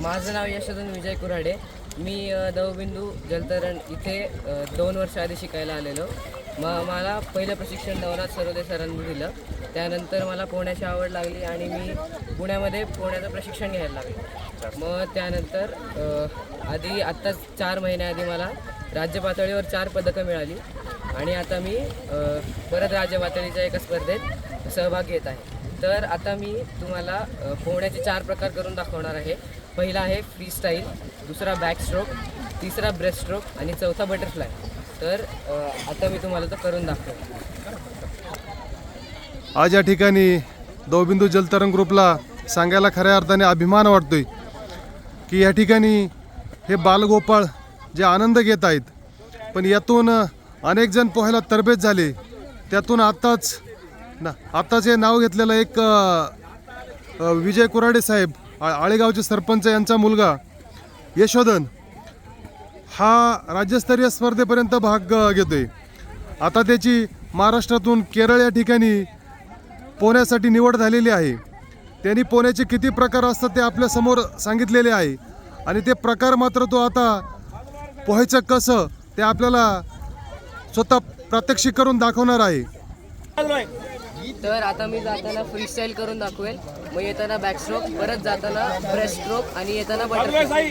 माझं नाव यशोधन विजय कुऱ्हाडे. मी दवबिंदू जलतरण इथे 2 वर्ष आधी शिकायला आलेलो. मला पहिलं प्रशिक्षण नवनाथ सरोदे सरांनी दिलं. त्यानंतर मला पोहण्याची आवड लागली आणि मी पुण्यामध्ये पोहण्याचं प्रशिक्षण घ्यायला लागलो. मग त्यानंतर आत्ताच 4 महिन्याआधी मला राज्य पातळीवर 4 पदकं मिळाली आणि आता मी परत राज्य पातळीच्या एका स्पर्धेत सहभाग घेत आहे. तर आता मी तुम्हाला पोहण्याचे 4 प्रकार करून दाखवणार आहे. पहिला आहे फ्री स्टाईल, दुसरा बॅक स्ट्रोक, तिसरा ब्रेस्ट स्ट्रोक आणि चौथा बटरफ्लाय. तर आता मी तुम्हाला तो करून दाखवतो. आज या ठिकाणी दवबिंदू जलतरण ग्रुपला सांगायला खऱ्या अर्थाने अभिमान वाटतोय की या ठिकाणी हे बालगोपाळ जे आनंद घेत आहेत, पण यातून अनेक जण पोहायला तरबेज झाले. त्यातून आत्ताच हे नाव घेतलेलं एक विजय कुऱ्हाडे साहेब, आळेगावचे सरपंच, यांचा मुलगा यशोधन हा राज्यस्तरीय स्पर्धेपर्यंत भाग घेतोय. आता त्याची महाराष्ट्रातून केरळ या ठिकाणी पोहण्यासाठी निवड झालेली आहे. त्यांनी पोहण्याचे किती प्रकार असतात ते आपल्या समोर सांगितलेले आहे आणि ते प्रकार मात्र तो आता पोहायचं कसं ते आपल्याला स्वतः प्रात्यक्षिक करून दाखवणार आहे. तर आता मी जाताना फ्री स्टाईल करून दाखवेल, मग येताना बॅक स्ट्रोक, परत जाताना ब्रेस्ट स्ट्रोक आणि येताना बटरफ्लाय.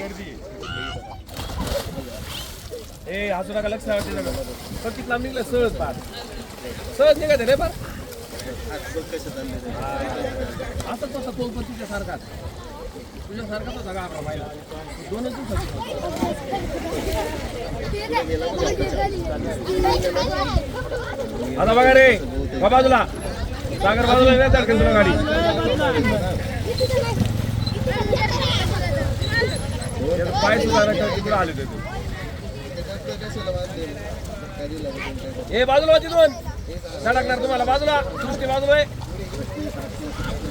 हसू नका, लक्ष किती लांब निघलं, सहज पार सहज निघत रे पार. असं तसं तो पण तुझ्यासारखाच तो सगळा आपला पाहिला 2 दिवसाची. आता बघा रे बाजूला, सागर बाजूला नाही धडकेल तुला गाडी. पाय सुधारा तिकडे आले होते. हे बाजूला तिथून धडकणार तुम्हाला. बाजूला सृष्टी, बाजूला आहे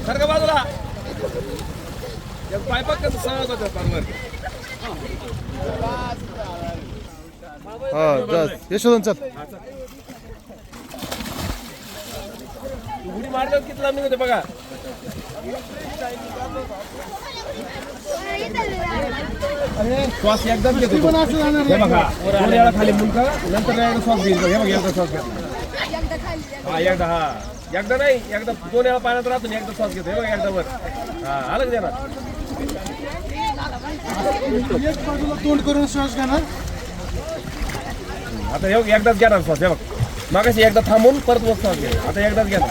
सारखं, बाजूला पाय पक्क सहज होतं पारवर. यशोधन चल. उडी मारल्यावर किती लांब होते बघा. श्वास एकदम घेतो हे बघा, वेळा खाली मुलगा नंतर श्वास घेईल. हे बघा एकदा श्वास घेतो, एकदा नाही, एकदा 2 वेळा पाण्यात राहतो, एकदा श्वास घेतो. हे बघा एकदा वर. अलग देणार, एक बाजूला तोंड करून श्वास घेणार. आता हे एकदाच घेणार श्वास. हे बघ मागाशी एकदा थांबून परत वर श्वास घ्या. आता एकदाच घेणार.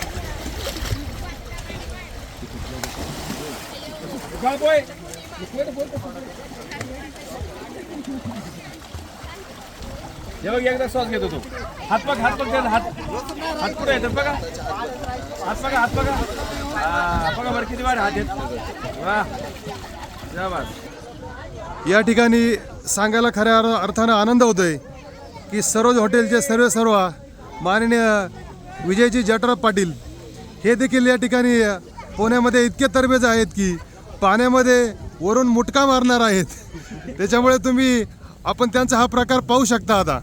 हे बघ एकदा श्वास घेतो तू. हात पग पुढे येतात बघा. हात बघा बरं किती वाढ हात येत. या ठिकाणी सांगायला खऱ्या अर्थानं आनंद होतोय की सरोज हॉटेलचे सर्व माननीय विजयजी जटराव पाटील हे देखील या ठिकाणी पुण्यामध्ये इतके तरबेज आहेत की पाण्यामध्ये वरून मुटका मारणार आहेत. त्याच्यामुळे आपण त्यांचा हा प्रकार पाहू शकता. आता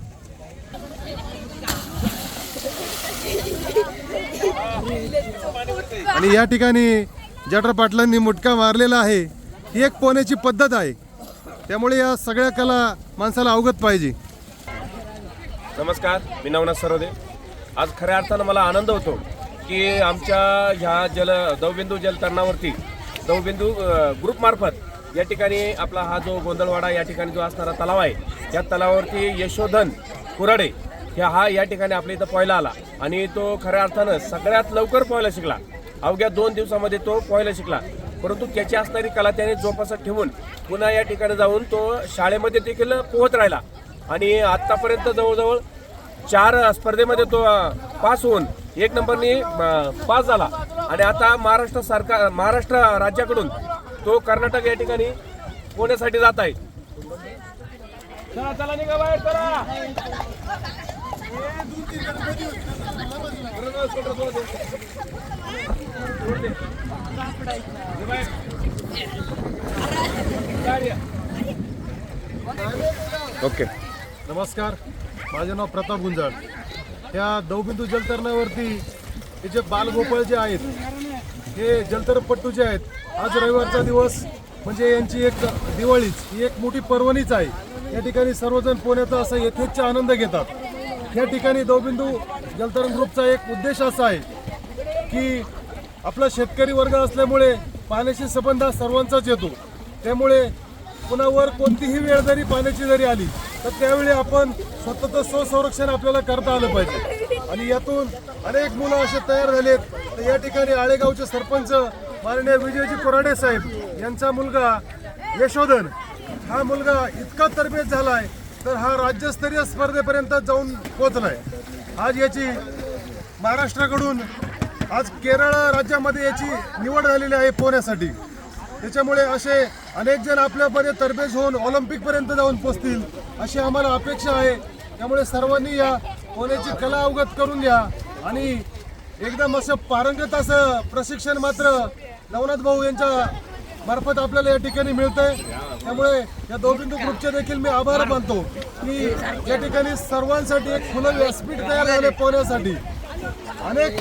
आणि या ठिकाणी जटराव पाटलांनी मुटका मारलेला आहे. ही एक पोहण्याची पद्धत आहे, त्यामुळे या सगळ्या कला माणसाला अवगत पाहिजे. नमस्कार, मी नवनाथ सरोदे. आज खऱ्या अर्थानं मला आनंद होतो की आमच्या ह्या दवबिंदू जलतरणावरती दवबिंदू ग्रुपमार्फत या ठिकाणी आपला हा जो गोंधळवाडा या ठिकाणी जो असणारा तलाव आहे, या तलावावरती यशोधन कुऱ्हाडे हा या ठिकाणी आपल्या इथं पोहायला आला आणि तो खऱ्या अर्थानं सगळ्यात लवकर पोहायला शिकला. अवघ्या 2 दिवसामध्ये तो पोहायला शिकला. परंतु त्याची असणारी कला त्याने जोपासत ठेवून पुन्हा या ठिकाणी जाऊन तो शाळेमध्ये देखील पोहत राहिला आणि आत्तापर्यंत जवळजवळ 4 स्पर्धेमध्ये तो पास होऊन 1 नंबरनी पास झाला आणि आता महाराष्ट्र राज्याकडून तो कर्नाटक या ठिकाणी पोहण्यासाठी जात आहे. चला निघा बाहेर, चला. ओके, नमस्कार, माझे नाव प्रताप गुंजाळ. त्या दवबिंदू जलतरणावरती हे जे बालगोपाळ जे आहेत, हे जलतरणपट्टू जे आहेत, आज रविवारचा दिवस म्हणजे यांची एक दिवाळीच ही एक मोठी पर्वणीच आहे। या ठिकाणी सर्वजण पोहण्याचा असा यथेच्छ आनंद घेतात। या ठिकाणी दवबिंदू जलतरण ग्रुपचा एक उद्देश असा आहे की आपला शेतकरी वर्ग असल्यामुळे पाण्याशी संबंध हा सर्वांचाच येतो, त्यामुळे कुणावर कोणतीही वेळ जरी पाण्याची जरी आली तर त्यावेळी आपण स्वतःचं स्वसंरक्षण आपल्याला करता आलं पाहिजे। आणि यातून अनेक मुलं असे तयार झालेत। तर या ठिकाणी आळेगावचे सरपंच माननीय विजयजी कोराडे साहेब यांचा मुलगा यशोधन हा मुलगा इतका तरबेज झालाय तर हा राज्यस्तरीय स्पर्धेपर्यंत जाऊन पोहोचलाय। आज याची महाराष्ट्राकडून आज केरळ राज्यामध्ये याची निवड झालेली आहे पोहण्यासाठी। त्याच्यामुळे असे अनेक जण आपल्यामध्ये तरबेज होऊन ऑलिम्पिकपर्यंत जाऊन पोहोचतील अशी आम्हाला अपेक्षा आहे। त्यामुळे सर्वांनी या पोहण्याची कला अवगत करून घ्या आणि एकदम असं पारंगत असं प्रशिक्षण मात्र नवनाथ भाऊ यांच्या मार्फत आपल्याला या ठिकाणी मिळतंय। त्यामुळे या दवबिंदू ग्रुपचे देखील मी आभार मानतो की या ठिकाणी सर्वांसाठी एक खुलं व्यासपीठ तयार झाले पोहण्यासाठी। अनेक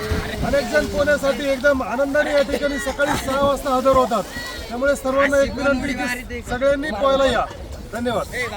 जण पोहण्यासाठी एकदम आनंदाने या ठिकाणी सकाळी 6 वाजता हजर होतात। त्यामुळे सर्वांना एक विनंती की सगळ्यांनी पोहायला या। धन्यवाद।